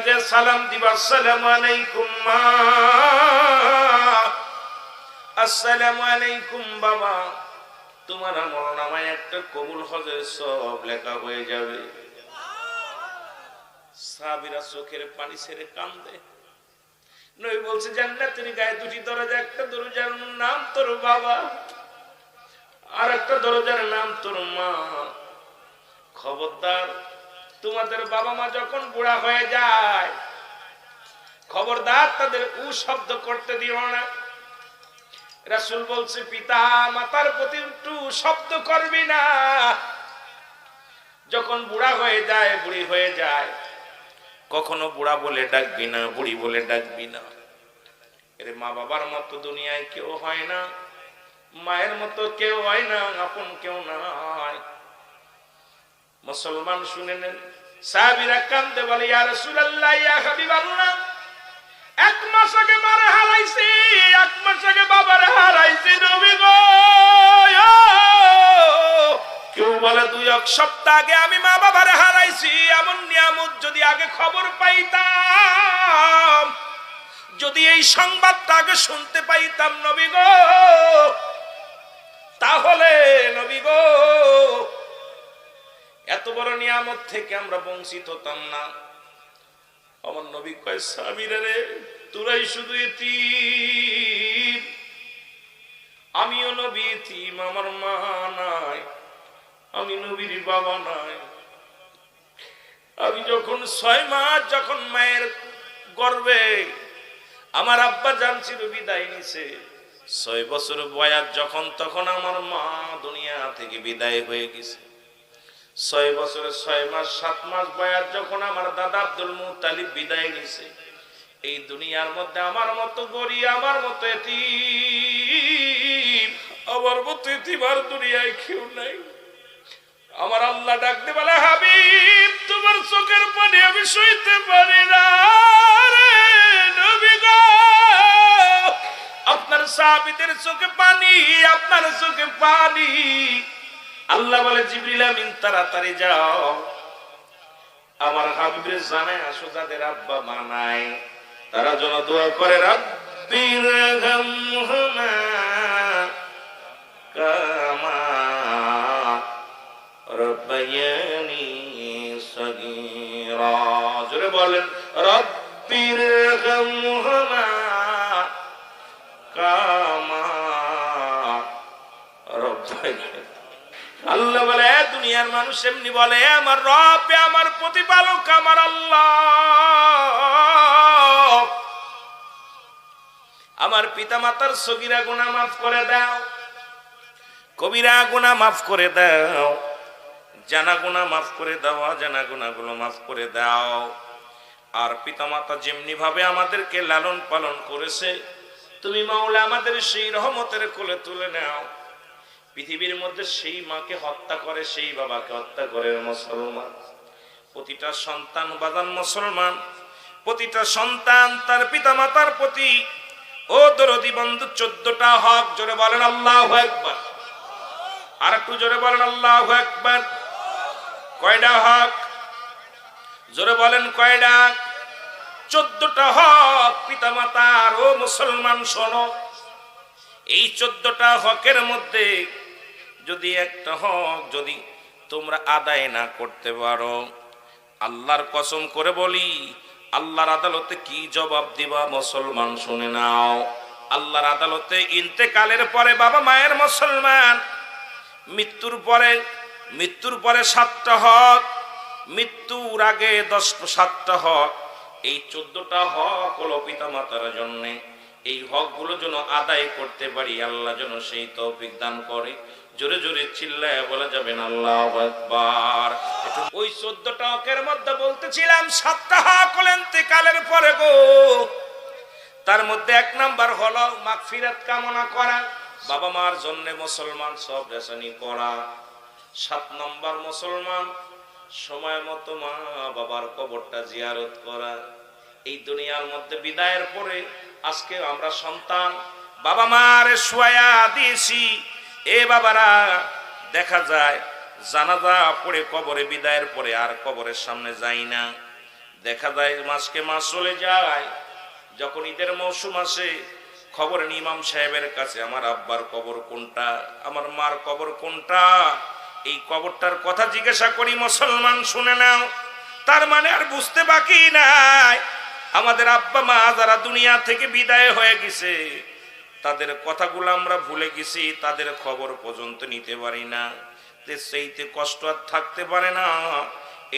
যে সালাম দিবা আসসালামু আলাইকুম মা, আসসালামু আলাইকুম বাবা, তোমার আমলনামায় একটা কবুল হজের সব লেখা হয়ে যাবে। সাহাবীরা চোখের পানি ছেড়ে কান্দে। নবী বলছে জান্নাতের গায়ে দুটি দরজা, একটা দরজার নাম তোর বাবা আর একটা দরজার নাম তোর মা। খবরদার তোমাদের বাবা মা যখন বুড়া হয়ে যায়, খবরদার তাদের উ শব্দ করতে দিও না। রাসূল বলছে পিতা মাতার প্রতি একটু শব্দ করবি না। যখন বুড়া হয়ে যায়, বুড়ি হয়ে যায়, কখনো বুড়া বলে ডাকবি না, বুড়ি বলে ডাকবি না। এর মা বাবার মতো দুনিয়ায় কেউ হয় না, মায়ের মতো কেউ হয় না, আপন কেউ নাই। মুসলমান শুনে নেন, সাহাবীরা কান্দে বলে ইয়া রাসূলুল্লাহ, ইয়া হাবিবাল্লাহ, এক মাস আগে মারা হারাইছি, এক মাস আগে বাবার হারাইছি নবী গো। কেউ বলে 2 সপ্তাহ আগে আমি মা বাবার হারাইছি। এমন নিয়ামত যদি আগে খবর পাইতাম, যদি এই সংবাদটা আগে শুনতে পাইতাম নবী গো, তাহলে নবী গো এত বড় নিয়ামত থেকে আমরা বঞ্চিত হতাম না। আমার নবী কয় সাহাবীরা রে, তোরাই শুধু এতিম, আমিও নবী এতিম, আমার মা নাই, আমি নবীর বাবা নাই। আমি যখন 6 মাস যখন মায়ের গর্ভে আমার আব্বা জান ছিল, বিদায় নিছে। 6 বছর বয়স যখন, তখন আমার মা দুনিয়া থেকে বিদায় হয়ে গেছে। 6 বছর 6 মাস 7 মাস বয়স যখন আমার দাদা আব্দুল মুত্তালিব বিদায় নিছে। এই দুনিয়ার মধ্যে আমার মতো গরিব, আমার মতো এতিম, আমার মতো এতিম আর দুনিয়ায় কেউ নাই। আমার আল্লাহ ডাকতে বলে হাবিব, তোমার চোখের পানি আমি সইতে পারি না রে নবী গো। আপনার সাহাবীদের চোখে পানি, আপনার চোখে পানি। আল্লাহ বলে জিবরিল আমিন তাড়াতাড়ি যাও, আমার হাবিবের জানায় আসো যাদের আব্বা মা নাই, তারা যেন দোয়া করে রাব্বির হামহুমা কামা রাব্বায়ানি সগীরা। জোরে বলেন রাব্বির হামহুমা কামা রাব্বায়ানি। আল্লাহ বলে দুনিয়ার মানুষ এমনি বলে আমার রব, আমার প্রতিপালক, আমার আল্লাহ, আমার পিতা মাতার সগীরা গুনাহ মাফ করে দাও, কবিরা গুনাহ মাফ করে দাও, জানা গুনাহ মাফ করে দাও, অজানা গুনাহগুলো মাফ করে দাও। আর পিতা মাতা যেমনি ভাবে আমাদেরকে লালন পালন করেছে, তুমি মাওলা আমাদের সেই রহমতের কোলে তুলে নাও। পৃথিবীর মধ্যে সেই মাকে হত্যা করে, সেই বাবাকে হত্যা করে মুসলমান। প্রতিটা সন্তান বাজান মুসলমান, প্রতিটা সন্তান তার পিতা মাতার প্রতি ও দরদি বন্ধু 14টা হক। জোরে বলেন আল্লাহু আকবার। আর একটু জোরে বলেন আল্লাহু আকবার। কয়টা হক? জোরে বলেন কয়টা? 14টা হক পিতা মাতার। ও মুসলমান শোনো, এই 14টা হকের মধ্যে যদি একটা হক যদি তোমরা আদায় না করতে পারো, আল্লাহর কসম করে বলি, আল্লাহর আদালতে কি জবাব দিবা মুসলমান শুনে নাও। আল্লাহর আদালতে ইন্তেকালের পরে বাবা মায়ের মুসলমান, মৃত্যুর পরে 7টা হক, মৃত্যুর আগে 7টা হক। এই 14টা হক হলো পিতা মাতার জন্য। এই হকগুলো যেন আদায় করতে পারি, আল্লাহ যেন সেই তৌফিক দান করে। জোরে জোরে চিল্লায় বলা যাবেন আল্লাহু আকবার। ওই 14টা হকের মধ্যে বলতেছিলাম 7টা হক হলো ইন্তেকালের পরে গো। তার মধ্যে 1 নাম্বার হলো মাগফিরাত কামনা করা, বাবা মার জন্য মুসলমান সব রেশানি করা। 7 নাম্বার মুসলমান সময় মতো মা বাবার কবরটা জিয়ারত করা। এই দুনিয়ার মধ্যে বিদায়ের পরে আজকে আমরা সন্তান বাবা মার শুয়ায়া দিয়েছি। এ বাবারা দেখা যায় জানাজা পড়ে কবরে বিদায়ের পরে আর কবরের সামনে যাই না। দেখা যায় মাসকে মাস চলে যায়, যখন ঈদের মৌসুম আসে খবর নিয়ে ইমাম সাহেবের কাছে, আমার আব্বার কবর কোনটা, আমার মার কবর কোনটা, এই কবরটার কথা জিজ্ঞাসা করি। মুসলমান শুনে নাও, তার মানে আর বুঝতে বাকি নাই আমাদের আব্বা মা যারা দুনিয়া থেকে বিদায় হয়ে গেছে তাদের কথাগুলো আমরা ভুলে গেছি, তাদের খবর পর্যন্ত নিতে পারি না। যে সেইতে কষ্ট আর থাকতে পারে না।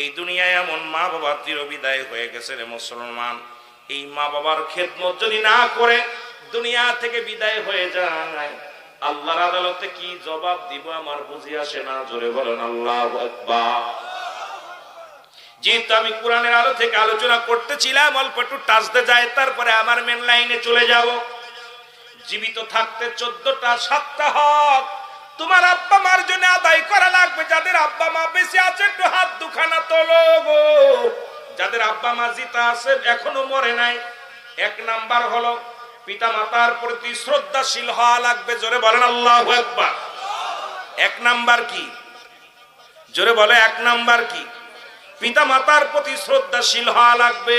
এই দুনিয়ায় এমন মা বাবা চিরবিদায় হয়ে গেছে রে মুসলমান, এই মা বাবার খেদমত যদি না করে দুনিয়া থেকে বিদায় হয়ে যায়, আল্লাহর আদালতে কি জবাব দিব আমার বুঝি আসে না। জোরে বলেন আল্লাহু আকবার। যেহেতু আমি কোরআনের আলো থেকে আলোচনা করতেছিলাম, অল্প একটু টাচতে যায়, তারপরে আমার মেন লাইনে চলে যাব। জীবিত থাকতে 14টা 7টা হক তোমার আব্বা মার জন্য আদায় করা লাগবে। যাদের আব্বা মা বেঁচে আছে একটু হাত দুখানা তোলো গো। যাদের আব্বা মা জিতা আছে এখনো মরে নাই, 1 নাম্বার হলো পিতা মাতার প্রতি শ্রদ্ধাশীল হওয়া লাগবে। জোরে বলেন আল্লাহু আকবার। 1 নাম্বার কি? জোরে বলে 1 নাম্বার কি? পিতা মাতার প্রতি শ্রদ্ধাশীল হওয়া লাগবে।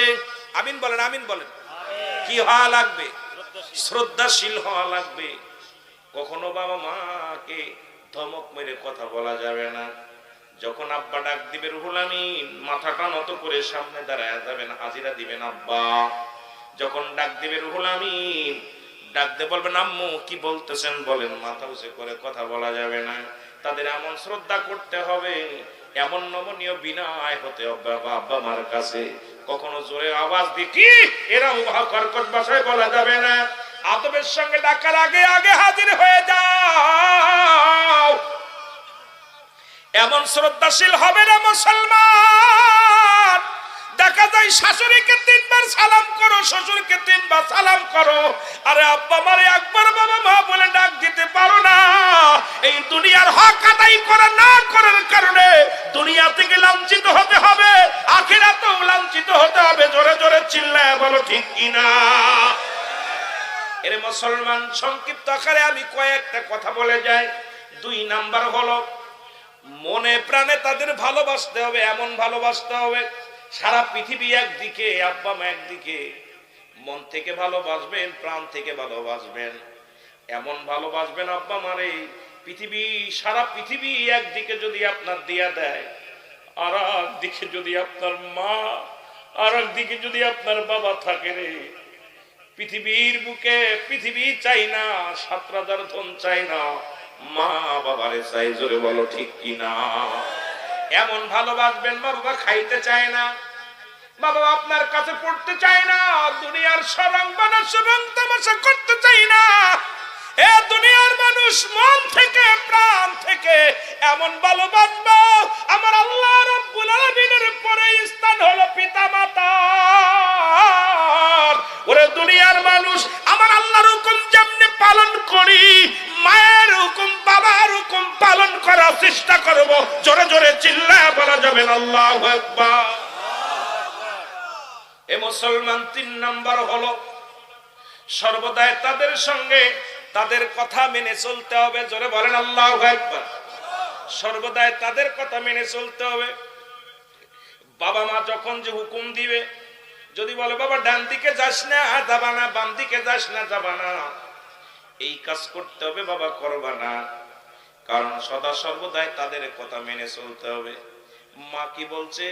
আমিন বলেন, আমিন বলেন। কি হওয়া লাগবে? শ্রদ্ধাশীল হওয়া লাগবে। কখনো বাবা মাকে ধমক মেরে কথা বলা যাবে না। যখন আব্বা ডাক দিবে রুহুল আমিন, মাথাটা নত করে সামনে দাঁড়ায় যাবেন, হাজিরা দিবেন আব্বা। যখন ডাক দিবে রুহুল আমিন, ডাক দিয়ে বলবেন আম্মু কি বলতেছেন বলেন, মাথা উঁচু করে কথা বলা যাবে না। তাদের এমন শ্রদ্ধা করতে হবে, এমন নমনীয় বিনয় হতে হবে আব্বা মার কাছে। কখনো জোরে আওয়াজ দিয়ে কি এরকম কর্কট ভাষায় বলা যাবে না। আদবের সঙ্গে ডাকার আগে আগে হাজির হয়ে যাও, এমন শ্রদ্ধাশীল হবে না মুসলমান। দেখা যায় শাশুড়িকে 3 বার সালাম করো, শ্বশুরকে 3 বার সালাম করো, আরে আব্বা মারে একবার বাবা মা বলে ডাক দিতে পারো না। এই দুনিয়ার হক আদায় করা না করার কারণে দুনিয়া থেকে লাঞ্ছিত হতে হবে, আখিরাতেও লাঞ্ছিত হতে হবে। জোরে জোরে চিল্লায় বলো ঠিক কিনা। এরে মুসলমান, সংক্ষিপ্ত আকারে আমি কয়েকটা কথা বলে যাই। 2 নাম্বার হলো মনে প্রাণে তাদের ভালোবাসতে হবে, এমন ভালোবাসতে হবে সারা পৃথিবী একদিকে, আব্বা মা একদিকে। মন থেকে ভালোবাসবেন, প্রাণ থেকে ভালোবাসবেন, এমন ভালোবাসবেন আব্বা মারে পৃথিবী, সারা পৃথিবী একদিকে যদি আপনার দিয়া দেয়, আর একদিকে যদি আপনার মা, আর একদিকে যদি আপনার বাবা থাকে রে, পৃথিবীর বুকে পৃথিবী চাই না, 7 রাজার ধন চাই না, মা বাবারে চাই। জোরে বলো ঠিক কিনা। এমন ভালোবাসবেন, মা বাবা খাইতে চায় না, মা বাবা আপনার কাছে পড়তে চায় না, দুনিয়ার সরঙ্গনা সুরং তামাশা করতে চাই না। এ দুনিয়ার মানুষ মন থেকে প্রাণ থেকে এমন ভালোবাসবো, আমার আল্লাহ রাব্বুল আলামিনের পরে স্থান হলো পিতা মাতা। ওরে দুনিয়ার মানুষ, আমার আল্লাহর হুকুম যেমনি পালন করি, মায়ের হুকুম বাবার হুকুম পালন করার চেষ্টা করব। জোরে জোরে চিল্লায় বলা যাবে আল্লাহু আকবার। এ মুসলমান 3 নাম্বার হলো সর্বদাই তাদের সঙ্গে তাদের কথা মেনে চলতে হবে। জোরে বলেন আল্লাহু আকবার। সর্বদাই তাদের কথা মেনে চলতে হবে। বাবা মা যখন যে হুকুম দিবে, যদি বলে বাবা ডান দিকে যাস না যাবা না, বাম দিকে যাস না যাবা না, এই কাজ করতে হবে বাবা, করবা না। কারণ সদা সর্বদাই তাদের কথা মেনে চলতে হবে। মা কি বলছে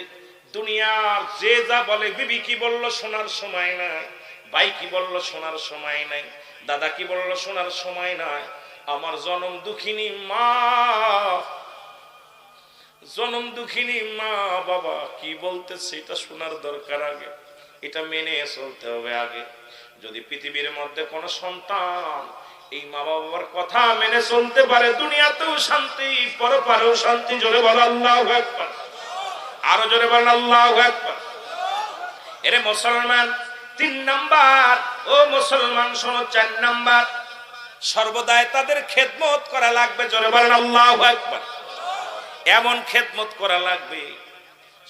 দুনিয়ার যে যা বলে, বিবি কি বললো শোনার সময় নাই, ভাই কি বললো শোনার সময় নাই, দাদা কি বললো শোনার সময় নাই। আমার জনম দুঃখিনী মা, জনম দুঃখিনী মা বাবা কি বলতেছে এটা শোনার দরকার আগে, এটা মেনে চলতে হবে আগে। যদি পৃথিবীর মধ্যে কোনো সন্তান এই মা বাবার কথা মেনে চলতে পারে, দুনিয়াতেও শান্তি, পরপারেও শান্তি। জোরে বল আল্লাহু আকবার। আরো জোরে বল আল্লাহু আকবার। এরে মুসলমান 3 নাম্বার, ও মুসলমান শোনো 4 নাম্বার, সর্বদাই তাদের খেদমত করা লাগবে। জোরে বলেন আল্লাহু আকবার। এমন খেদমত করা লাগবে,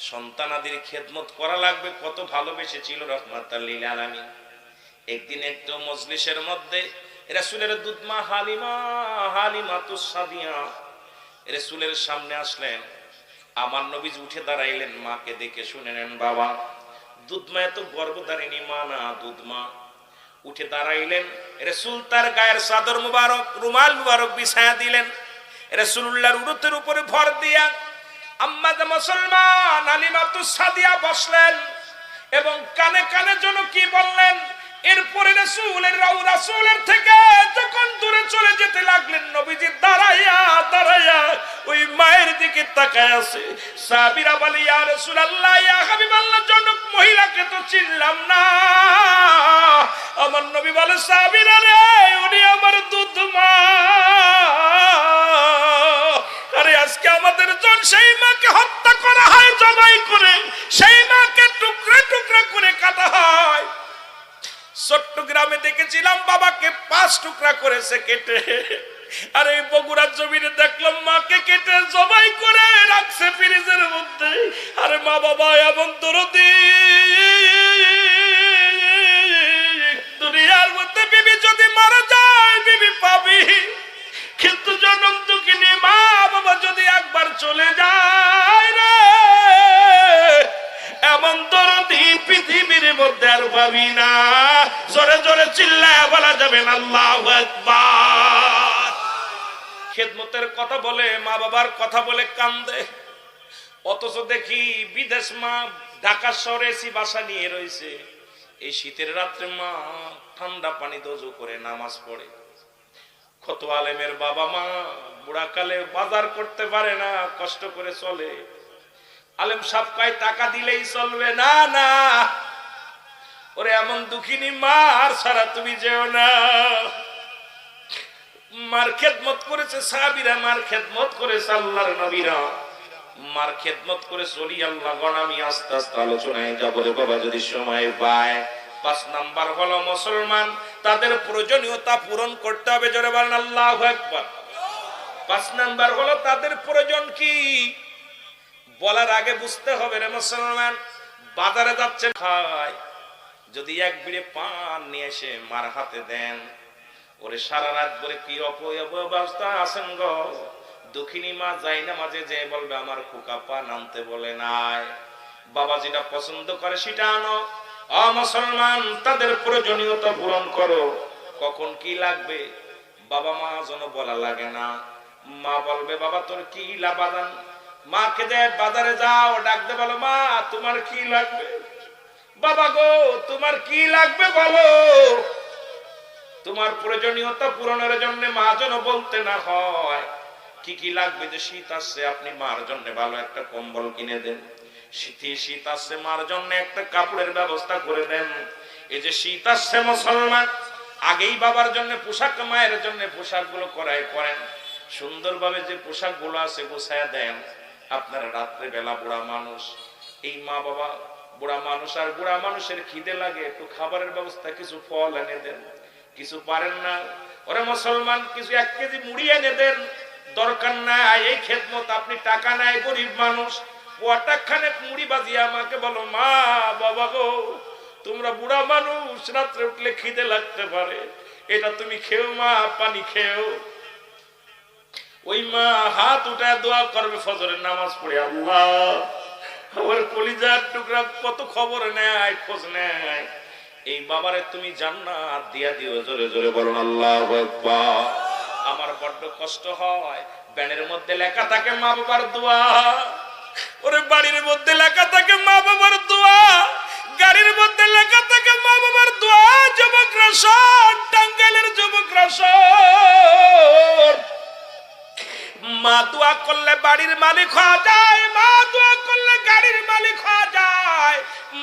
সন্তানাদের খেদমত করা লাগবে। কত ভালোবেসেছিল রাহমাতাল লিল আলামিন। একদিন একটু মজলিসের মধ্যে রাসূলের দুধমা হালিমাতুস সাদিয়া রাসূলের সামনে আসলেন। আমার নবীজি উঠে দাঁড়াইলেন, মাকে দেখে শুনে নেন বাবা, দুধমা এত গর্ভধারিণী মা না, দুধমা উঠে দাঁড়াইলেন। রাসূল তার গায়ের চাদর মুবারক, রুমাল মুবারক বিছায়া দিলেন। রাসূলুল্লাহর উরুতের উপরে ভর দিয়া আম্মা যে মুসলমান হালিমাতুস সাদিয়া বসলেন এবং কানে কানে যেন কি বললেন। এরপরে রাসূলের থেকে যখন দূরে চলে যেতে লাগলেন, নবীজি দাঁড়াইয়া দাঁড়াইয়া ওই মায়ের দিকে তাকায় আছে। সাহাবীরা বলে, ইয়া রাসূলুল্লাহ, ইয়া হাবিবাল্লাহ, জনক মহিলাকে তো চিনলাম না। আমার নবী বলে, সাহাবীরা রে, উনি আমার দুধ মা। আরে আজকে আমাদের জন সেই মাকে হত্যা করা হয়, জবাই করে সেই মাকে টুকরা টুকরা করে কাটা হয়। চট্টগ্রামে দেখেছিলাম বাবাকে 5 টুকরা করেছে কেটে, আর এই বগুড়ার জমিনে দেখলাম মাকে কেটে জবাই করে রাখছে ফ্রিজের মধ্যে। আরে মা বাবা এমন দরদি, দুনিয়ার মধ্যে বিবি যদি মারা যায় বিবি পাবি, কিন্তু জনম দুঃখিনী মা বাবা যদি একবার চলে যায় রে, এমন দরদি পৃথিবীর মধ্যে আর পাবি না। জোরে জোরে চিল্লায় বলা যাবে না আল্লাহু আকবার। খেদমতের কথা বলে, মা বাবার কথা বলে কান্দে, অথচ দেখি বিদেশ মা ঢাকা শহরে এসি বাসা নিয়ে রয়েছে। এই শীতের রাত্রে মা ঠান্ডা পানি দোজো করে নামাজ পড়ে। কত আলেমের বাবা মা বুড়াকালে বাজার করতে পারে না, কষ্ট করে চলে। আলেম সাহেব কয় টাকা দিলেই চলবে না, না ওরে এমন দুঃখিনী মা আর সারা তুমি যেও না। মার খেদমত করেছে সাহাবীরা, মার খেদমত করেছে আল্লাহর নবীরা, মার খেদমত করে চলি আল্লাহ গণ। আমি আস্তে আস্তে আলোচনায় যাবো রে বাবা যদি সময় পায়। 5 নাম্বার হলো মুসলমান তাদের প্রয়োজনীয়তা পূরণ করতে হবে। জোরে বলেন আল্লাহু আকবার। 5 নাম্বার হলো তাদের প্রয়োজন কি বলার আগে বুঝতে হবে রে মুসলমান। বাজারে যাচ্ছেন, খায়, যদি এক বিড়ে পান নিয়ে এসে মার হাতে দেন, ওরে সারা রাত ধরে কি অবস্থা আছেন গো, দুঃখিনী মা যাই না মাঝে যে বলবে আমার খোকা পান আনতে বলে নাই, বাবা যেটা পছন্দ করে সেটা আনো। মুসলমান তাদের প্রয়োজনীয়তা পূরণ করো। কখন কি লাগবে বাবা মা যেন বলা লাগে না। মা বলবে বাবা তোর কি লাবাদান, মাকে যে বাজারে যাও ডাকতে বলো মা তোমার কি লাগবে, বাবা গো তোমার কি লাগবে বলো। তোমার প্রয়োজনীয়তা পূরণের জন্য মা যেন বলতে না হয় কি কি লাগবে। যে শীত আসছে আপনি মার জন্য ভালো একটা কম্বল কিনে দেন, শীত আসছে মার জন্য একটা কাপড়ের ব্যবস্থা করে দেন। এই যে শীত আসছে মুসলমান, আগেই বাবার জন্য পোশাক, মায়ের জন্য পোশাক গুলো করেন সুন্দরভাবে, যে পোশাক গুলো আছে গোছায় দেন। আপনারা রাত্রে বেলা বুড়া মানুষ, এই মা বাবা বুড়া মানুষ, আর বুড়া মানুষের খিদে লাগে, একটু খাবারের ব্যবস্থা কিছু ফল এনে দেন। কিছু পারেন না ওরে মুসলমান, কিছু 1 কেজি মুড়ি এনে দেন। দরকার নাই এই খেদমত, আপনি টাকা নাই, গরিব মানুষ, ওয়াটাখানে মুড়ি বাজিয়ে আমাকে বলো মা বাবা গো তোমরা বুড়া মানুষ, রাত্রে উঠলে খিদে লাগতে পারে, এটা তুমি খেও মা, পানি খেও। ওই মা হাত উঠায় দোয়া করবে ফজরের নামাজ পড়ে, আল্লাহ আমার কলিজার টুকরা কত খবর নেয়, খোঁজ নেয়, এই বাবারে তুমি জান্নাত দিয়া দিও। জোরে জোরে বলুন আল্লাহু আকবার। আমার বড্ড কষ্ট হয়, ব্যানের মধ্যে লেখা থাকে মা বাবার দোয়া, ওরে বাড়ির মধ্যে লেখা থাকে মা বাবার দোয়া, গাড়ির মধ্যে লেখা থাকে মা বাবার দোয়া। যুবকরা শোন, টাঙ্গাইলের যুবকরা শোন, মা দোয়া করলে বাড়ির মালিক হওয়া যায়, মা দোয়া করলে গাড়ির মালিক হওয়া যায়,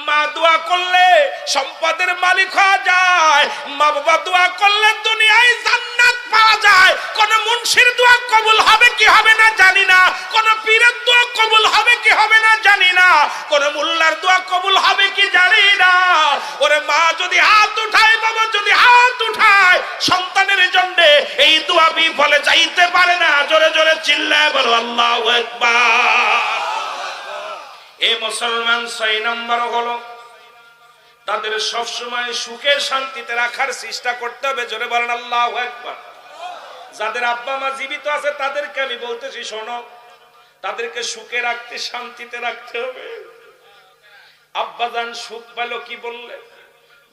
মা দোয়া করলে সম্পদের মালিক হওয়া যায়, মা বাবা দোয়া করলে দুনিয়ায় জান্নাত পাওয়া যায়। কোন মুন্সির দোয়া কবুল হবে কি হবে না জানি না, কোন পীরের দোয়া কবুল হবে কি হবে না জানি না, কোন মোল্লার দোয়া কবুল হবে কি জানি না। ওরে মা যদি হাত উঠায়, বাবা যদি হাত উঠায় সন্তানের জন্য, এই দোয়া বিফলে যাইতে পারে না। জোরে জোরে চিল্লায় বলো আল্লাহু আকবার। এই মুসলমান 6 নম্বর হলো তাদের সব সময় সুখে শান্তিতে রাখার চেষ্টা করতে হবে। জোরে বলেন আল্লাহু আকবার। যাদের আব্বা মা জীবিত আছে তাদেরকে আমি বলতেছি শোনো, তাদেরকে সুখে রাখতে, শান্তিতে রাখতে হবে। আব্বাজান সুখ পেল কি বললে?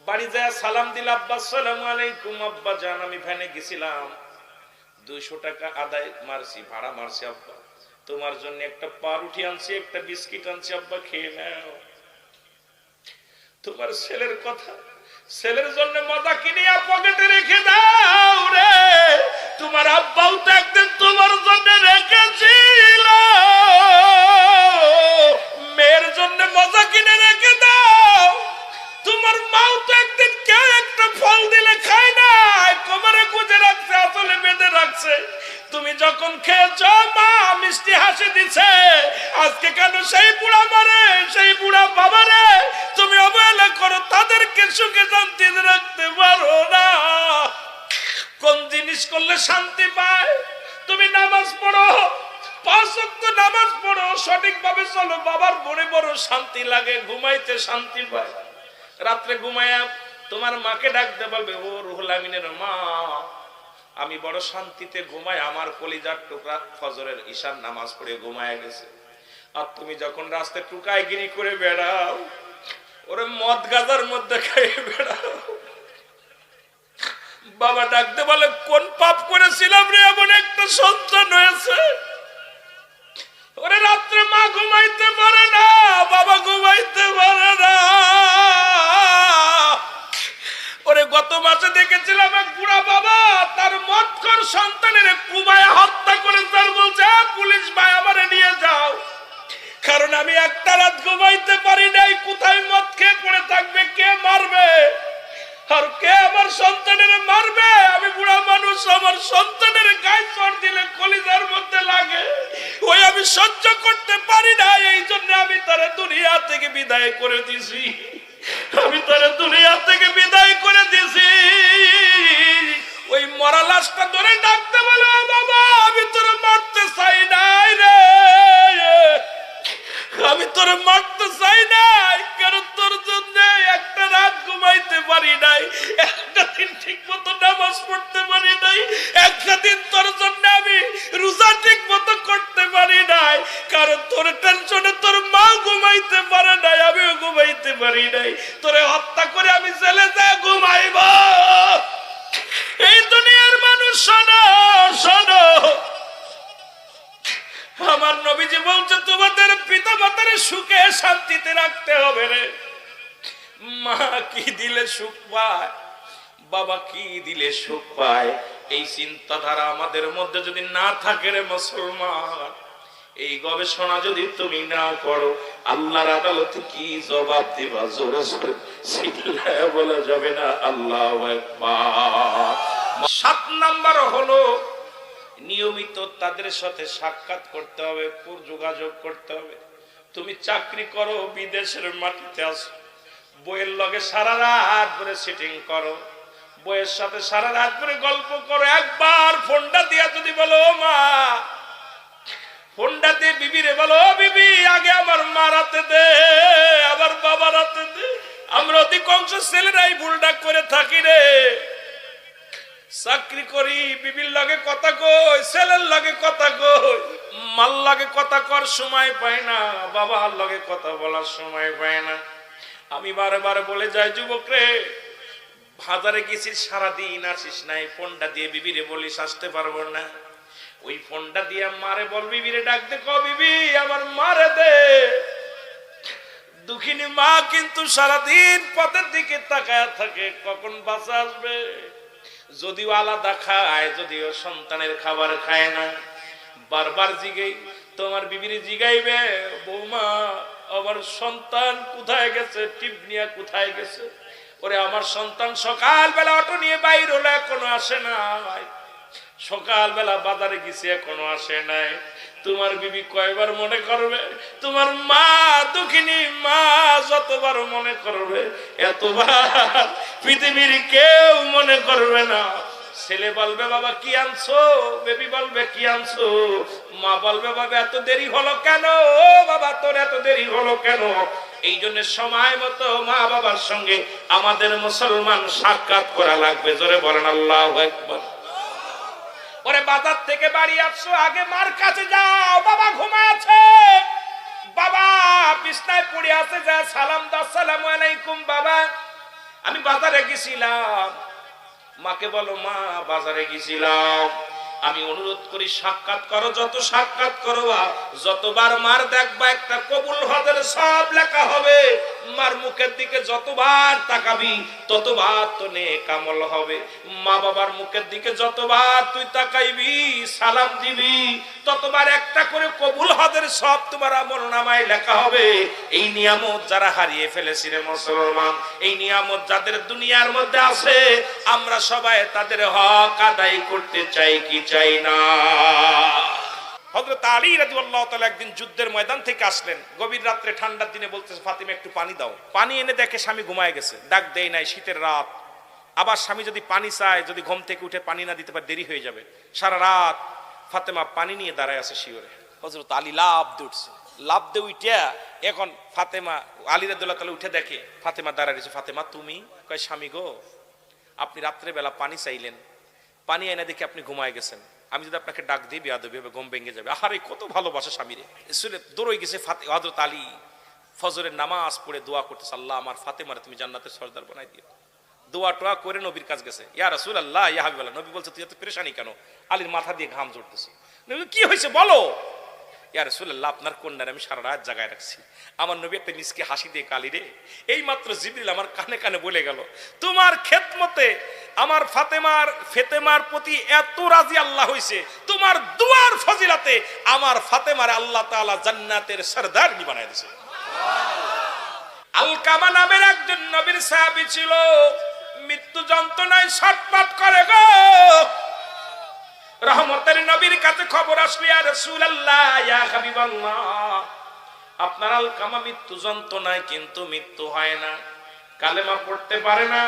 বাড়ি যায় সালাম দিল, আব্বা আসসালামু আলাইকুম। আব্বাজান আমি ভ্যানে গেছিলাম, 200 টাকা আদায় মারছি, ভাড়া মারছি। আব্বা তোমার জন্য একটা পাউরুটি আনছি, একটা বিস্কিট আনছি, আব্বা খেয়ে নাও। তোমার ছেলের কথা, ছেলের জন্য মজা কিনিয়া পকেটে রেখে দাও রে। তোমার আব্বাও তো একদিন তোমার জন্য রেখেছিল, মেয়ের জন্য মজা কিনে রেখে দাও। তোমার মাও তো একদিন কেউ একটা ফল দিলে খায় না, কোমরে গুজে রাখছে, আসলে বেঁধে রাখছে। তুমি যখন খেয়েছ মা মিষ্টি হাসি দিছে, আজকে কেন সেই বুড়া মারে, সেই বুড়া বাবারে তুমি অবহেলা করো, তাদেরকে সুখে শান্তিতে রাখতে পারো না? কোন জিনিস করলে শান্তি পায়? তুমি নামাজ পড়ো, 5 ওয়াক্ত নামাজ পড়ো, সঠিকভাবে চলো, বাবার মনে বড় শান্তি লাগে, ঘুমাইতে শান্তি পায়। রাত্রে ঘুমায়া তোমার মাকে ডাকতে বলবে, ও রুহুল আমিনের মা, আমি বড় শান্তিতে ঘুমাই, আমার কলিজার টুকরা ফজরের ঈশার নামাজ পড়ে ঘুমায় গেছে। আর তুমি যখন রাস্তায় টুকায় গিরি করে বেড়াও, ওরে মদ গাজার মধ্যে খাইয়ে বেড়াও, বাবা ডাকতে বলে, কোন পাপ করেছিলাম রে এমন একটা সন্তান হয়েছে? ওরে রাত্রে মা ঘুমাইতে পারে না, বাবা ঘুমাইতে পারে না। ওরে গত মাসে দেখেছিলাম এক বুড়া বাবা তার মদখোর সন্তানের কুবায় হত্যা করে, তার বলছে, পুলিশ ভাই আমারে নিয়ে যাও, কারণ আমি একটা রাত ঘুমাইতে পারি নাই। কোথায় মদ খেয়ে পড়ে থাকবে, কে মারবে, আর কে আমার সন্তানের মারবে? আমি বুড়া মানুষ, আমার সন্তানের গায়ে চড় দিলে কলিজার মধ্যে লাগে, ওই আমি সহ্য করতে পারি না। এই জন্য আমি তারা দুনিয়া থেকে বিদায় করে দিছি, আমি তারা দুনিয়া থেকে বিদায় করে দিছি। ওই মরা লাশটা ধরে ডাকতে বলে, বাবা আমি তোরে মারতে চাই নাই রে, আমি তোরে মারতে চাই নাই, কারণ তোর জন্য একটা রাত ঘুমাইতে পারি নাই, একটা দিন ঠিক মতো নামাজ পড়তে পারি নাই, একটা দিন তোর জন্য আমি রোজা ঠিক মতো করতে পারি নাই, কারণ তোর টেনশনে তোর মা ঘুমাইতে পারে নাই, আমিও ঘুমাইতে পারি নাই। তোরে হত্যা করে আমি জেলে যায় ঘুমাইব। এই দুনিয়ার মানুষ শোনো, শোনো, আমার নবীজি বলছে, তোমাদের পিতা মাতার সুখে শান্তিতে রাখতে হবে রে। মা কি দিলে সুখ পায়, বাবা কি দিলে সুখ পায়, এই চিন্তাধারা আমাদের মধ্যে যদি না থাকে রে মুসলমান, এই গবেষণা যদি তুমি না করো, আল্লাহর আদালতে কি জবাব দিবা? জোরে জোরে চিল্লায়া বলা যাবে না আল্লাহু আকবার। 7 নাম্বার হলো নিয়মিত তাদের সাথে সাক্ষাৎ করতে হবে, যোগাযোগ করতে হবে। তুমি চাকরি করো, বিদেশের মাটিতে আসো, বইয়ের লগে সারা রাত ধরে সিটিং করো, বইয়ের সাথে সারা রাত ধরে গল্প করো। একবার ফোনটা দিয়া যদি বলো, মা, ফোনটা দিয়ে বিবিরে বলো, বিবি আগে আমার মা রাতে দে, আবার বাবা রাতে দে। আমরা অধিকাংশ ছেলেরাই ভুলটা করে থাকি রে। চাকরি করি, বিবির লাগে কথা কই, ছেলের লাগে কথা কই, মাল লাগে কথা কর সময় পায় না, বাবার লাগে কথা বলার সময় পায় না। আমি বারে বারে বলে যাই, যুবক রে, বাজারে গেছিস সারাদিন আসিস নাই, ফোনটা দিয়ে বিবিরে বলিস আসতে পারবো না, ওই ফোনটা দিয়ে মারে বল, বিবিরে ডাক দে, ক বিবি আমার মারে দে। দুঃখিনী মা কিন্তু সারাদিন পথের দিকে তাকায় থাকে, কখন বাসা আসবে। যদিও আলাদা খায়, যদিও সন্তানের খাবার খায় না, বারবার জিগাই, তোমার বিবির জিগাইবে, বৌমা আমার সন্তান কোথায় গেছে, টিপ নিয়ে কোথায় গেছে? ওরে আমার সন্তান সকালবেলা অটো নিয়ে বাইর হলো, এখনো আসে না, সকালবেলা বাজারে গেছে এখনো আসে নাই। তোমার বিবি কয়বার মনে করবে? তোমার মা, দুঃখিনী মা যতবার মনে করবে, এতবার পৃথিবীর কেউ মনে করবে না। ছেলে বলবে, বাবা কি আনছো? বেবি বলবে, কি আনছো? মা বলবে, বাবা এত দেরি হলো কেন? ও বাবা তোর এত দেরি হলো কেন? এই জন্য সময় মতো মা বাবার সঙ্গে আমাদের মুসলমান সাক্ষাৎ করা লাগবে। জোরে বলেন আল্লাহু আকবার। ওরে বাজার থেকে বাড়ি আসছো, আগে মার কাছে যাও, বাবা ঘুমায় আছে, বাবা বিছনায় পড়ে আছে, যা সালাম দাও, আসসালামু আলাইকুম বাবা, আমি বাজারে গেছিলাম। মাকে বলো, মা বাজারে গেছিলাম। আমি অনুরোধ করি সাক্ষাৎ করো, যত সাক্ষাৎ করো যতবার মার দেখবা একটা কবুল হজের সব লেখা হবে। মার মুখের দিকে যতবার তাকাবি ততবার তো নেক আমল হবে। মা বাবার মুখের দিকে যতবার তুই তাকাইবি সালাম দিবি ততবার একটা করে কবুল হজের সব তোমার আমলনামায় লেখা হবে। এই নিয়ামত যারা হারিয়ে ফেলেছি রে মুসলমান, এই নিয়ামত যাদের দুনিয়ার মধ্যে আছে, আমরা সবাই তাদের হক আদায় করতে চাই কি চাই না? হযরত আলী রাদিয়াল্লাহু তাআলা একদিন যুদ্ধের ময়দান থেকে আসলেন, গভীর রাত্রে ঠান্ডার দিনে বলতেছে, ফাতিমা একটু পানি দাও। পানি এনে দেখে স্বামী ঘুমায় গেছে, ডাক দেয় নাই, শীতের রাত। আবার স্বামী যদি পানি চায়, যদি ঘুম থেকে উঠে পানি না দিতে পারে দেরি হয়ে যাবে। সারা রাত ফাতেমা পানি নিয়ে দাঁড়ায় আছে শিওরে। হযরত আলী লাভ দৌড়ছে, লাভ দিয়ে উঠে এখন ফাতেমা, আলী রাদিয়াল্লাহু তাআলা উঠে দেখে ফাতেমা দাঁড়ায় রয়েছে। ফাতেমা তুমি? কয় স্বামী গো, আপনি রাত্রে বেলা পানি চাইলেন, পানি এনে দেখে আপনি ঘুমায় গেছেন, আমি যদি আপনাকে ডাক দিই বেয়াদবি হবে, ঘুম ভেঙে যাবে। আরে কত ভালোবাসে স্বামীরে। দৌড়ে গেছে হযরত আলী, ফজরের নামাজ পড়ে দোয়া করতেছে, আল্লাহ আমার ফাতেমারে তুমি জান্নাতের সরদার বানাই দিও। দোয়া টোয়া করে নবীর কাছে গেছে, ইয়া রাসূলুল্লাহ ইয়া হাবিবাল্লাহ। নবী বলছে, তুই এত পেরেশানি কেন? আলীর মাথা দিয়ে ঘাম ঝরতেছে। নবী, কি হয়েছে বলো। ইয়া রাসূলুল্লাহ, আপনার কন্যার আমি সারা রাত জাগায় রাখছি। আমার নবী একটা মিসকে হাসি দিয়ে, কালী রে, এই মাত্র জিবরিল আমার কানে কানে বলে গেল, তোমার খেদমতে আমার ফেতেমার প্রতি এত রাজি আল্লাহ হইছে, তোমার দুয়ার ফজিলাতে আমার ফাতেমারে আল্লাহ তাআলা জান্নাতের সরদারনি বানায় দিয়েছে। আলকামা নামের একজন নবীর সাহাবী ছিল, মৃত্যু যন্ত্রণায় ছটফট করে গো। রহমতের নবীর কাছে খবর আসলো, ইয়া রাসূলুল্লাহ ইয়া হাবিবাল্লাহ, আপনার আলকামা মৃত্যু যন্ত্রণায়, কিন্তু মৃত্যু হয় না, কালেমা পড়তে পারে না।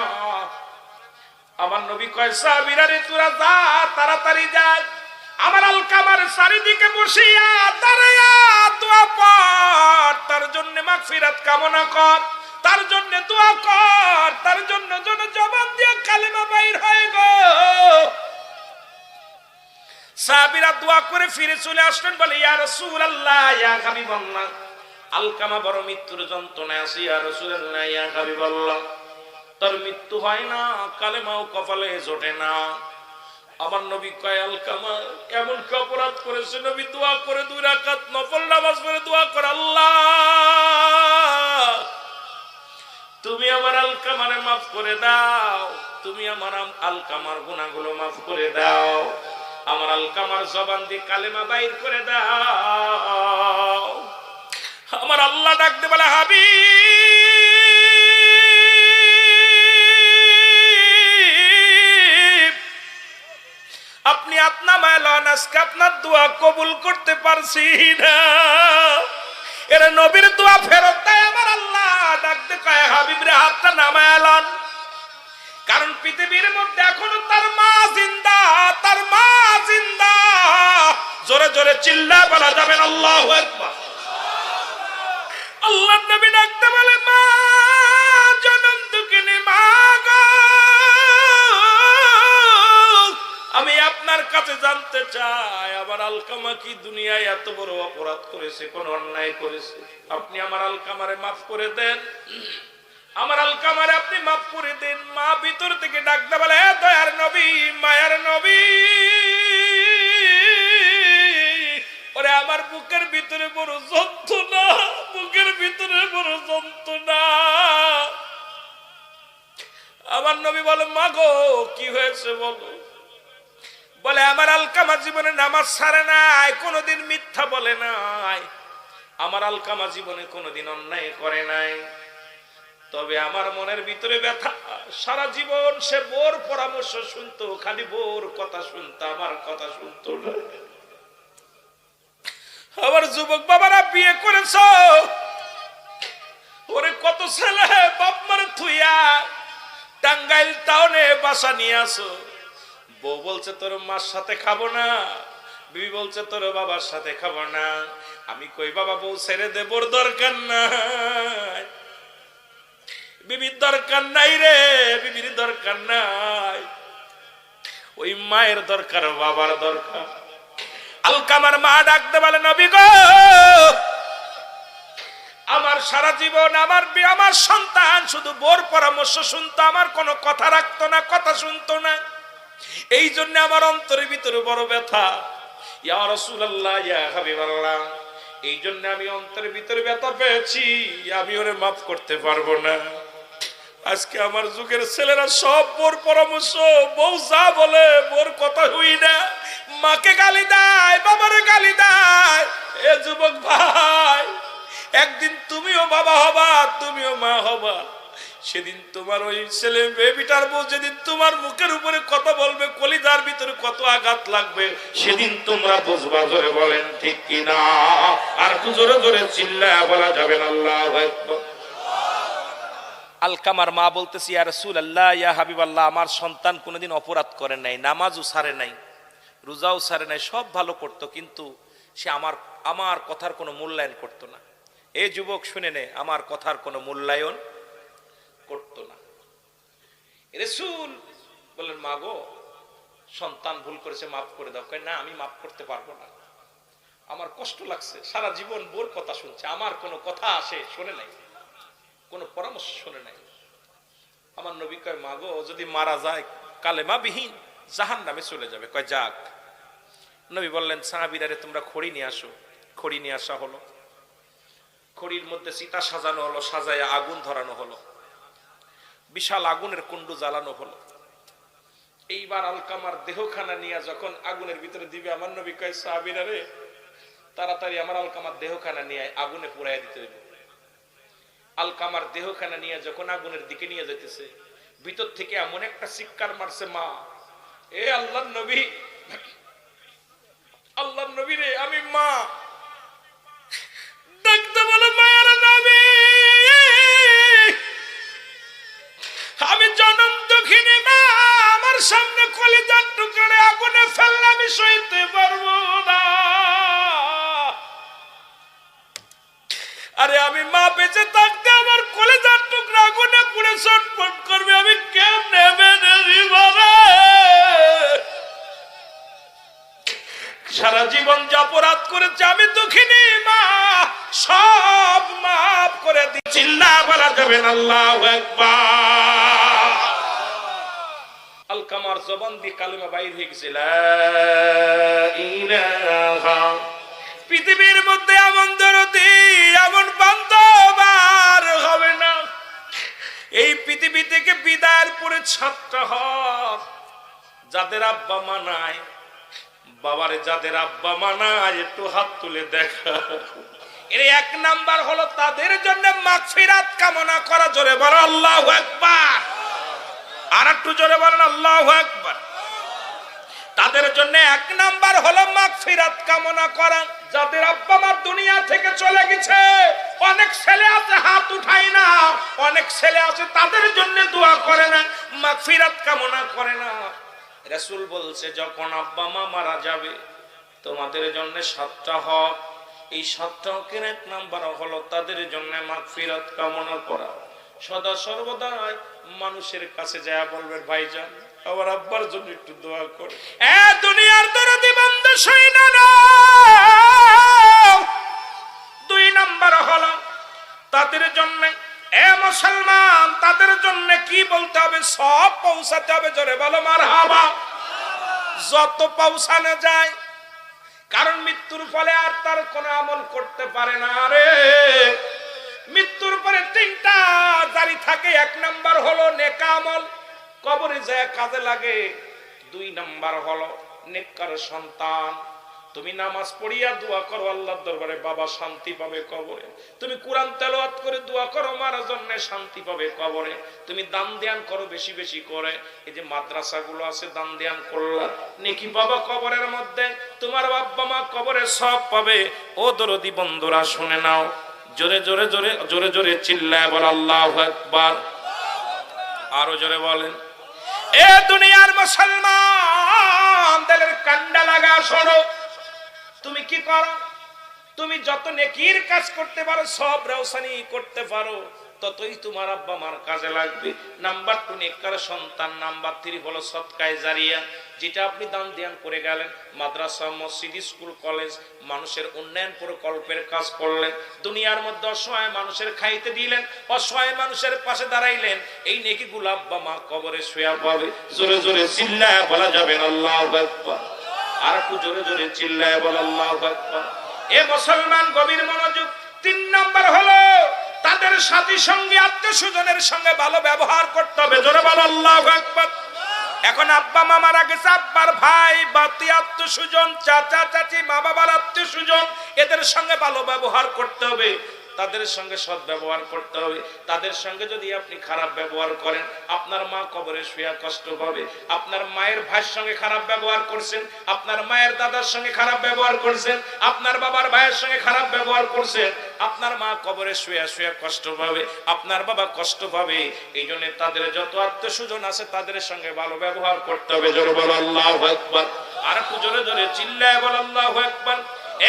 আমার নবী কয়, সাহাবীরা রে তোরা যা, তাড়াতাড়ি যা, আমার আলকামার চারিদিকে বসিয়া দাঁড়ায়া দোয়া পড়, তার জন্য মাগফিরাত কামনা কর, তার জন্য দোয়া কর, তার জন্য যেন জবান দিয়ে কালেমা বাইর হয় গো। সাহাবীরা দোয়া করে ফিরে চলে আসলেন, বলে ইয়া রাসূলুল্লাহ ইয়া হাবিবাল্লাহ, আলকামা বড় মৃত্যুর যন্ত্রণায় আছে, ইয়া রাসূলুল্লাহ ইয়া হাবিবাল্লাহ, তার মৃত্যু হয় না, কালেমাও কপালে জোটে না। আমার নবী কয়, আলকামা এমন কি অপরাধ করেছে? নবী দোয়া করে 2 রাকাত নফল নামাজ পড়ে দোয়া করে, আল্লাহ তুমি আমার আলকামারে মাফ করে দাও, তুমি আমার আলকামার গুনাহগুলো মাফ করে দাও, আমার আলকামার জবান দিয়ে কালেমা বাইর করে দাও। আমার আল্লাহ ডাকতে বলে, হাবিব আপনি আপনা মালান, আজকে আপনার দোয়া কবুল করতে পারছি না। এর নবীর দোয়া ফেরত দেয় আমার আল্লাহ। ডাকতে কয়, হাবিব রে হাতটা নামায় আলান, কারণ পৃথিবীর মধ্যে এখনো তার মা জিন্দা, তার মা জিন্দা। জোরে জোরে চিল্লায় বলা যাবে না আল্লাহু আকবার। আল্লাহর নবী ডাকতে বলে, মা জনম দুঃখিনী মা গো, আমি আপনার কাছে জানতে চাই, আমার আলকামা কি দুনিয়ায় এত বড় অপরাধ করেছে, কোন অন্যায় করেছে? আপনি আমার আলকামারে মাফ করে দেন, আমার আলকামারে আপনি মাফ করে দেন। মা ভিতর থেকে ডাকতে বলে, হে দয়ার নবী, মায়ার নবী, ওরে আমার বুকের ভিতরে বড় যন্ত্রণা, বুকের ভিতরে বড় যন্ত্রণা। আমার নবী বলে, মা গো কি হয়েছে বলো। বলে, আমার আলকামা জীবনে নামাজ ছাড়ে নাই, কোনোদিন মিথ্যা বলে নাই, আমার আলকামা জীবনে কোনোদিন অন্যায় করে নাই, তবে আমার মনের ভিতরে ব্যথা, সারা জীবন সে বোর পরামর্শ শুনতো, খালি বোর কথা শুনতো, আমার কথা শুনতো না। আমার যুবক বাবারা বিয়ে করেছ, ওরে কত ছেলে বাপ মারে থুইয়া টাঙ্গাইল টাউনে বাসা নিয়ে আসো, বউ বলছে তোর মার সাথে খাবো না, বিবি বলছে তোর বাবার সাথে খাবো না। আমি কই, বাবা বউ ছেড়ে দে, বোর দরকার নাই, বিবির দরকার নাই রে, বিবির দরকার নাই, ওই মায়ের দরকার, বাবার দরকার। আলকামার মা ডাকতে বলে, নবী গো সারা জীবন আমার সন্তান শুধু বোর পরামর্শ শুনতো, আমার কোনো কথা রাখতো না, কথা শুনতো না। এই জন্য আমার অন্তরের ভিতরে বড় ব্যথা। ইয়া রাসূলুল্লাহ, ইয়া হাবিবাল্লাহ, এই জন্য আমি অন্তরের ভিতরে ব্যথা পেয়েছি, আমি ওরে মাফ করতে পারবো না। আজকে আমার যুগের ছেলেরা সব বোর পরামর্শ, বউ যা বলে বোর কথা হই না, মাকে গালি দেয়, বাবারে গালি দেয়। এ যুবক ভাই, একদিন তুমিও বাবা হবা, তুমিও মা হবা। সেদিন তোমার ওই ছেলে বেবিটার বউ যেদিন তোমার মুখের উপরে কথা বলবে, কলিজার ভিতরে কত আঘাত লাগবে, সেদিন তোমরা বুঝবা। জোরে বলেন ঠিক কিনা? আর জোরে জোরে চিল্লায়া বলা যাবে না আল্লাহু আকবার। আলকামার মা বলতেছি, ইয়া রাসূলুল্লাহ, ইয়া হাবিবাল্লাহ, আমার সন্তান কোনোদিন অপরাধ করে নাই, নামাজও ছাড়ে নাই, রোজাও ছাড়ে নাই, সব ভালো করতো, কিন্তু সে আমার কথার কোনো মূল্যায়ন করতো না। এই যুবক শুনে নে, আমার কথার কোনো মূল্যায়ন করতো না। রাসূল বললেন, মা গো, সন্তান ভুল করেছে, মাফ করে দাও। কয়, না, আমি মাফ করতে পারবো না, আমার কষ্ট লাগছে, সারা জীবন বোর কথা শুনছে, আমার কোনো কথা আসে শোনে নাই, কোনো পরামর্শ শোনে নাই। আমার নবী কয়, মা গো, যদি মারা যায় কালেমা বিহীন জাহান্নামে চলে যাবে। কয়, যাক। নবী বললেন, সাহাবীরা, তোমরা খড়ি নিয়ে আসো। খড়ি নিয়ে আসা হলো, খড়ির মধ্যে চিতা সাজানো হলো, সাজায় আগুন ধরানো হলো, বিশাল আগুনের কুণ্ডু জ্বালানো হলো। এইবার আলকামার দেহখানা নিয়ে যখন আগুনের ভিতরে দিবে, আমার নবী কয়, সাহাবীরা রে, তাড়াতাড়ি আমার আলকামার দেহখানা নিয়ে আগুনে পুড়াইয়া দিতে হইব। আলকামার দেহখানা নিয়ে যখন আগুনের দিকে নিয়ে যেতেছে, ভিতর থেকে এমন একটা চিৎকার মারছে, মা, এ আল্লাহর নবী, আল্লাহর নবী রে, আমি মা। ডাকতে বলে, মায়ের নবী, আমি জনম দুঃখিনী মা, আমার সামনে কলিজার টুকরে আগুনে ফেললে আমি সইতে পারবো না। আরে আমি মা বেঁচে থাকতে আমার কলিজার টুকরা আগুনে পুড়ে ছটফট করবে, আমি কেমনে মেনে নিব রে? সারা জীবন যা অপরাধ করেছে আমি দুঃখিনী মা, সব মাফ করে দি। চিল্লা বলা যাবে না আল্লাহু আকবার। আলকামার জবান দিয়ে কালিমা বাইর হয়ে গেছে, লা ইলাহা। পৃথিবীর মধ্যে এমন দরদি, এমন বান্ধব আর হবে না। এই পৃথিবী থেকে বিদায়ের পরে ছাত্র হন যাদের আব্বা মা নাই। বাবারে, যাদের আব্বা মা নাই, একটু হাত তুলে দেখা। এর এক নাম্বার হলো তাদের জন্য মাগফিরাত কামনা করা। জোরে বলো আল্লাহু আকবার। আর একটু জোরে বলেন আল্লাহু আকবার। তাদের জন্য এক নাম্বার হলো মাগফিরাত কামনা করা। যাদের আব্বা মা দুনিয়া থেকে চলে গেছে, অনেক ছেলে আছে হাত উঠায় না, অনেক ছেলে আছে তাদের জন্য দোয়া করে না, মাগফিরাত কামনা করে না। রাসূল বলছে, যখন আব্বা মা মারা যাবে, তোমাদের জন্য 7টা হক। এই 7টা হকের এক নাম্বার হলো তাদের জন্য মাগফিরাত কামনা করা। সদা সর্বদাই মানুষের কাছে যায় বলবেন, ভাইজান, আমার আব্বার জন্য একটু দোয়া করে। এ দুনিয়ার দরদি বান্দা, শুইনা নাও। 2 নাম্বার হলো তাদের জন্য, এ মুসলমান, তাদের জন্য কি বলতে হবে? সব পৌঁছাতে হবে। জোরে বলো মারহাবা। যত পৌঁছানো যায়, কারণ মৃত্যুর ফলে আর তার কোনো আমল করতে পারে না রে। মৃত্যুর পরে 3টা জারি থাকে। 1 নাম্বার হলো নেক আমল, কবরে যায় কাজে লাগে। 2 নাম্বার হলো নেককার সন্তান। তুমি নামাজ পড়িয়া দোয়া করো আল্লাহর দরবারে, বাবা শান্তি পাবে কবরে। তুমি কোরআন তেলাওয়াত করে দোয়া করো, মারা জন্য শান্তি পাবে কবরে। তুমি দান ধ্যান করো বেশি বেশি করে। এই যে মাদ্রাসাগুলো আছে, দান ধ্যান করলা, নেকি বাবা কবরের মধ্যে। তোমার বাবা মা কবরে সব পাবে। ও দরদি বন্ধুরা, শুনে নাও, জোরে জোরে জোরে জোরে জোরে চিল্লায় বল আল্লাহু আকবার। আরো জোরে বলেন। এ দুনিয়ার মুসলমান, দিলের কান্ডা লাগা শোনো। তুমি কি করো? তুমি যত নেকির কাজ করতে পারো, সব রওশানি করতে পারো, ততই তোমার আব্বা মার কাজে লাগবে। নাম্বার 2 নেককার সন্তান। নাম্বার 3 হলো সদকায়ে জারিয়া। যেটা আপনি দান ধ্যান করে গেলেন, মাদ্রাসা, মসজিদ, স্কুল, কলেজ, মানুষের উন্নয়ন প্রকল্পের কাজ করলেন, দুনিয়ার মধ্যে অসহায় মানুষের খাইতে দিলেন, অসহায় মানুষের পাশে দাঁড়াইলেন, এই নেকিগুলো আব্বা মা কবরে শুয়া পাবে। জোরে জোরে চিল্লায় বলা যাবে না আল্লাহু আকবার। আর একটু জোরে জোরে চিল্লায় বল আল্লাহু আকবার। এ মুসলমান, গভীর মনোযোগ। 3 নাম্বার হলো তাদের সাথী সঙ্গী আত্মীয় স্বজনের সঙ্গে ভালো ব্যবহার করতে হবে। জোরে বল আল্লাহু আকবার। এখন আব্বা মা মারা গেছে, আব্বার ভাই বাতি আত্মীয় স্বজন, চাচা চাচি, মা বাবার আত্মীয় স্বজন, এদের সঙ্গে ভালো ব্যবহার করতে হবে, তাদের সঙ্গে সৎ ব্যবহার করতে হবে। তাদের সঙ্গে যদি আপনি খারাপ ব্যবহার করেন, আপনার মা কবরে শুয়ে কষ্ট পাবে। আপনার মায়ের ভাইয়ের সঙ্গে খারাপ ব্যবহার করছেন, আপনার মায়ের দাদার সঙ্গে খারাপ ব্যবহার করছেন, আপনার বাবার ভাইয়ের সঙ্গে খারাপ ব্যবহার করছেন, আপনার মা কবরে শুয়ে শুয়ে কষ্ট পাবে, আপনার বাবা কষ্ট পাবে। এই জন্য তাদের যত আত্মীয় স্বজন আছে তাদের সঙ্গে ভালো ব্যবহার করতে হবে। জোরে বল আল্লাহু আকবার। আর একটু জোরে জোরে চিল্লায় বল আল্লাহু আকবার।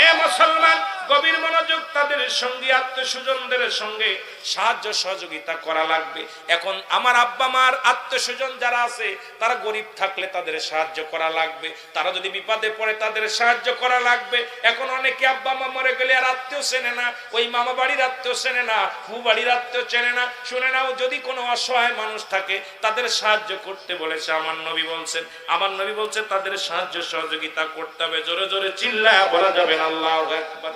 এ মুসলমান, গভীর মনোযোগ। তাদের সঙ্গে আত্মীয় স্বজনদের সঙ্গে সাহায্য সহযোগিতা করা লাগবে। এখন আমার আব্বা মার আত্মীয় স্বজন যারা আছে, তারা গরিব থাকলে তাদের সাহায্য করা লাগবে, তারা যদি বিপদে পড়ে তাদের সাহায্য করা লাগবে। এখন অনেকে আব্বা মা মরে গেলে আর আত্মীয় চেনে না, ওই মামা বাড়ির আত্মীয় চেনে না, ফু বাড়ির আত্মীয় চেনে না। শুনে নাও, যদি কোনো অসহায় মানুষ থাকে তাদের সাহায্য করতে বলেছে আমার নবী বলছেন, আমার নবী বলছেন তাদের সাহায্য সহযোগিতা করতে হবে। জোরে জোরে চিল্লায় বলা যাবে না আল্লাহু আকবার।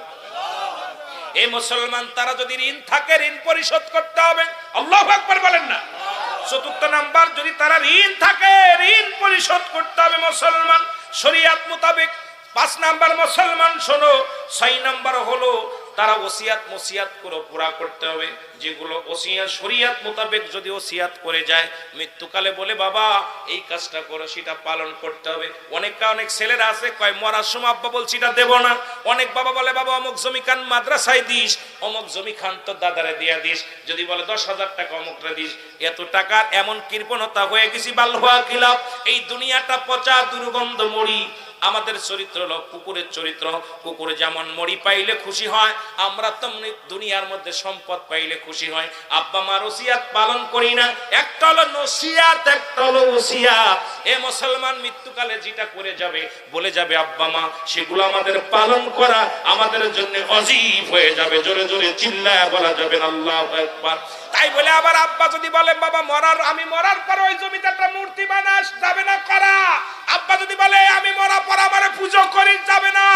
এই মুসলমান, তারা যদি ঋণ থাকে ঋণ পরিশোধ করতে হবে। আল্লাহু আকবার বলেন না। 4 নাম্বার, যদি তারা ঋণ থাকে ঋণ পরিশোধ করতে হবে মুসলমান শরীয়ত মোতাবেক। 5 নাম্বার মুসলমান শোনো, 6 নাম্বার হলো তারা ওসিয়াত মসিয়াত করে পুরা করতে হবে। যেগুলো ওসিয়াত শরীয়ত মোতাবেক যদি ওসিয়াত করে যায়, মৃত্যুকালে বলে বাবা এই কাজটা করো, সেটা পালন করতে হবে। অনেক ছেলেরা আছে কয় মরার সময় আব্বা বলছি এটা দেব না। অনেক বাবা বলে বাবা অমুক জমি খান মাদ্রাসায় দিস, অমুক জমি খান তো দাদারে দিয়া দিস, যদি বলে 10,000 টাকা অমুকরে দিস। এত টাকার এমন কৃপণতা হয়ে গেছি, বাল্যহা খিলাফ। এই দুনিয়াটা পচা দুর্গন্ধ মরি। আমাদের চরিত্র হলো কুকুরের চরিত্র। কুকুর যেমন মরি পাইলে খুশি হয়, আমরা তেমনি দুনিয়ার মধ্যে সম্পদ পাইলে খুশি হয়। আব্বা মার ওসিয়াত পালন করি না। একটা হলো নসিয়াত, একটা হলো ওসিয়াত। এ মুসলমান, মৃত্যুকালে যেটা করে যাবে বলে যাবে আব্বা মা, সেগুলো আমাদের পালন করা আমাদের জন্য ওয়াজিব হয়ে যাবে। জোরে জোরে চিল্লায় বলা যাবে আল্লাহু আকবার। তাই বলে আবার আব্বা যদি বলে বাবা আমি মরার পর ওই জমিতে একটা মূর্তি বানাস, যাবে না করা। আব্বা যদি বলে আমি মরা পর আমারে পূজা করিস, যাবে না।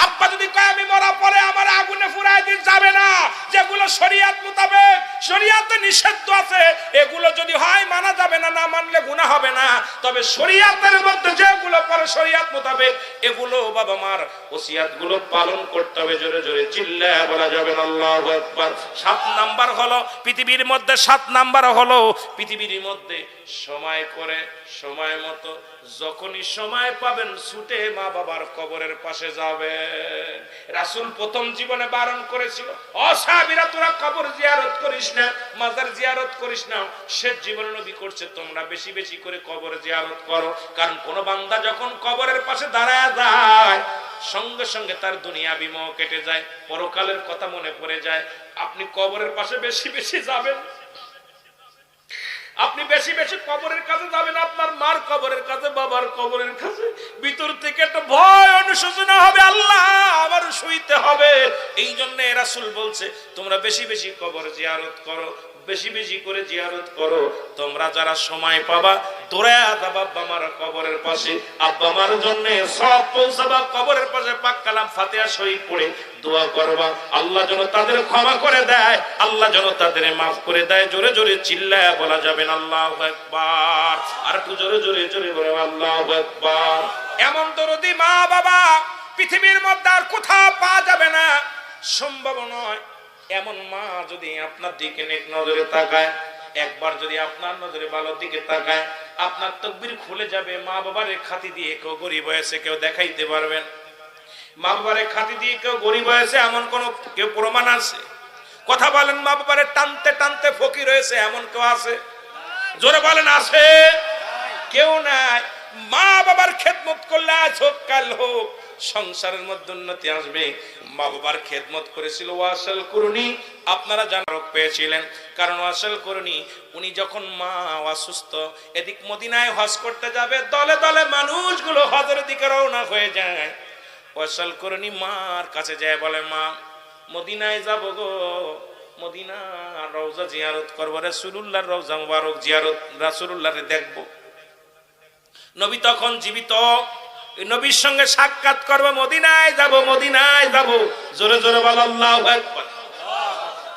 আব্বা যদি কয় আমি মরা পরে আমার আগুনে ফুরাই দিস, যাবে না। যেগুলো শরীয়ত মোতাবেক শরীয়তে নিষিদ্ধ আছে, এগুলো যদি হয় মানা যাবে না, না মানলে গুনাহ হবে না। তবে শরীয়তের মধ্যে যেগুলো পরে শরীয়ত মোতাবেক, এগুলো বাবা মার ওসিয়াত গুলো পালন করতে হবে। জোরে জোরে চিল্লায় বলা যাবে আল্লাহু আকবার। 7 নাম্বার হলো পৃথিবীর মধ্যে, 7 নাম্বার হলো পৃথিবীর মধ্যে সময় করে সময় মতো যখনই সময় পাবেন ছুটে মা বাবার কবরের পাশে যাবেন। রাসূল প্রথম জীবনে বারণ করেছিল, ও সাহাবীরা তোরা কবর জিয়ারত করিস না, মাজার জিয়ারত করিস না। শেষ জীবনে নবী করছে তোমরা বেশি বেশি করে কবর জিয়ারত করো। কারণ কোন বান্দা যখন কবরের পাশে দাঁড়ায় যায়, সঙ্গে সঙ্গে তার দুনিয়াবি মোহ কেটে যায়, পরকালের কথা মনে পড়ে যায়। আপনি কবরের পাশে বেশি বেশি যাবেন, আপনি বেশি বেশি কবরের কাছে যাবেন, আপনার মার কবরের কাছে, বাবার কবরের কাছে। ভিতর থেকে একটা ভয় অনুশোচনা হবে, আল্লাহ আবার শুইতে হবে। এই জন্য রাসূল বলছে তোমরা বেশি বেশি কবর জিয়ারত করো, বেশি বেশি করে জিয়ারত করো। তোমরা যারা সময় পাবা দৌড়ায়া যাবা আব্বা মার কবরের পাশে, আব্বা মার জন্য সব পৌঁছাবা কবরের পাশে, পাক কালাম ফাতিহা শরীফ পড়ে দোয়া করবা, আল্লাহ যেন তাদের ক্ষমা করে দেয়, আল্লাহ যেন তাদের মাফ করে দেয়। জোরে জোরে চিল্লায়া বলা যাবেন আল্লাহু আকবার। আর একটু জোরে জোরে জোরে বলে আল্লাহু আকবার। এমন দরদি মা বাবা পৃথিবীর মধ্যে আর কোথাও পাওয়া যাবে না, সম্ভব নয়। এমন মা যদি আপনার দিকে নেক নজরে তাকায়, একবার যদি আপনার নজরে ভালো দিকে তাকায়, আপনার তকবীর খুলে যাবে। মা বাবারে খাতি দিয়ে কেউ গরিব হয়েছে কেউ দেখাইতে পারবেন? মা বাবারে খাতি দিয়ে কেউ গরিব হয়েছে এমন কোন কেউ প্রমাণ আছে? কথা বলেন। মা বাবারে টানতে টানতে ফকির হয়েছে এমন কেউ আছে? জোরে বলেন আছে? কেউ নাই। মা বাবার খেদমত করলে আজ হোক কাল হোক সংসারের মধ্যে উন্নতি আসবে। মা বাবার খেদমত করেছিল ওয়াসাল কুরুনি, আপনারা জানারক পেয়েছিলেন। কারণ ওয়াসাল কুরুনি উনি যখন মা অসুস্থ এদিক মদিনায় হজ করতে যাবে, দলে দলে মানুষগুলো হজের দিকে রওনা হয়ে যায়। ওয়াসাল কুরুনি মার কাছে যায়, বলে মা মদিনায় যাব গো, মদিনা রওজা জিয়ারত করবো, রাসূলুল্লাহর রওজা মুবারক জিয়ারত, রাসূলুল্লাহকে দেখবো। নবী তখন জীবিত, নবীর সঙ্গে সাক্ষাৎ করবো, মদিনায় যাব, মদিনায় যাব। জোরে জোরে বল আল্লাহু আকবার।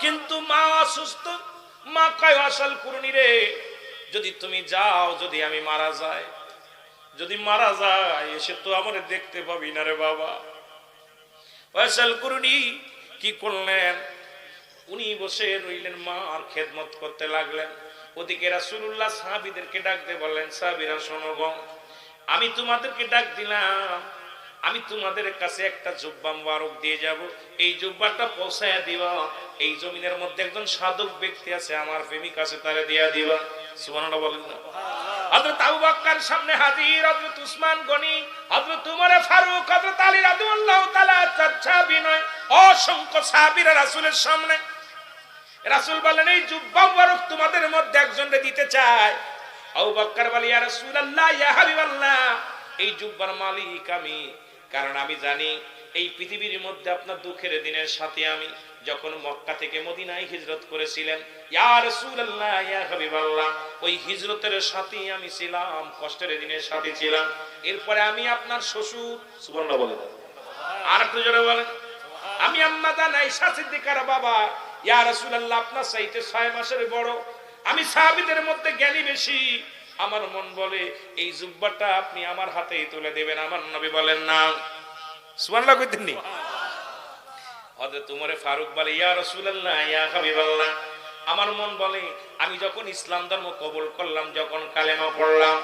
কিন্তু মা অসুস্থ। মা কয় ওয়াসাল কুরুনি রে, যদি তুমি যাও, যদি আমি মারা যাই, যদি মারা যায় এসে তো আমার দেখতে পাবি না রে বাবা। ওয়াসাল কুরুনি কি করলেন, উনি বসে রইলেন, মার খেদমত করতে লাগলেন। ওদিকে রাসূলুল্লাহ সাহাবীদেরকে ডাক দিয়ে বললেন, সাহাবীরা শোনো গো, আমি তোমাদেরকে ডাক দিলাম, আমি তোমাদের কাছে একটা জুব্বা মুবারক দিয়ে যাব, এই জুব্বাটা পৌঁছায়া দিবা। এই জমিনের মধ্যে একজন সাধক ব্যক্তি আছে, আমার প্রেমিক আছে, তারে দিয়া দিবা। সুবহানাল্লাহ বলেন না? হযরত আবু বকর সামনে হাজির, হযরত উসমান গনি, হযরত উমর ফারুক, হযরত আলী রাদিয়াল্লাহু তাআলা সাহাবী নয়, অসংখ্য সাহাবীরা রাসূলের সামনে। রাসূল বলেন, এই জুব্বা মুবারক তোমাদের মধ্যে একজনকে দিতে চাই। আবু বকর বলে, ইয়া রাসূলুল্লাহ, ইয়া হাবিবাল্লাহ, এই জুব্বার মালিক আমি। কারণ আমি জানি এই পৃথিবীর মধ্যে আপনার দুঃখের দিনের সাথে আমি যখন মক্কা থেকে মদিনায় হিজরত করেছিলেন, ইয়া রাসূলুল্লাহ, ইয়া হাবিবাল্লাহ, ওই হিজরতের সাথে আমি ছিলাম, কষ্টের দিনের সাথে ছিলাম। এরপরে আমি আপনার শ্বশুর, সুবহানাল্লাহ বলেন, আর একটু জোরে বলেন, আমি আম্মা জান আয়েশা সিদ্দিকার বাবা। ইয়া রাসূলুল্লাহ, আপনার চাইতে 6 মাসের বড়, আমি সাহাবীদের মধ্যে জ্ঞানী বেশি। আমার মন বলে এই জুব্বাটা আপনি আমার হাতেই তুলে দেবেন। আমার নবী বলেন না। সুবহানাল্লাহ কইতেন নি? হযরত উমর ফারুক বলে, ইয়া রাসূলুল্লাহ, ইয়া হাবিবাল্লাহ, আমার মন বলে আমি যখন ইসলাম ধর্ম কবুল করলাম, যখন কালেমা পড়লাম,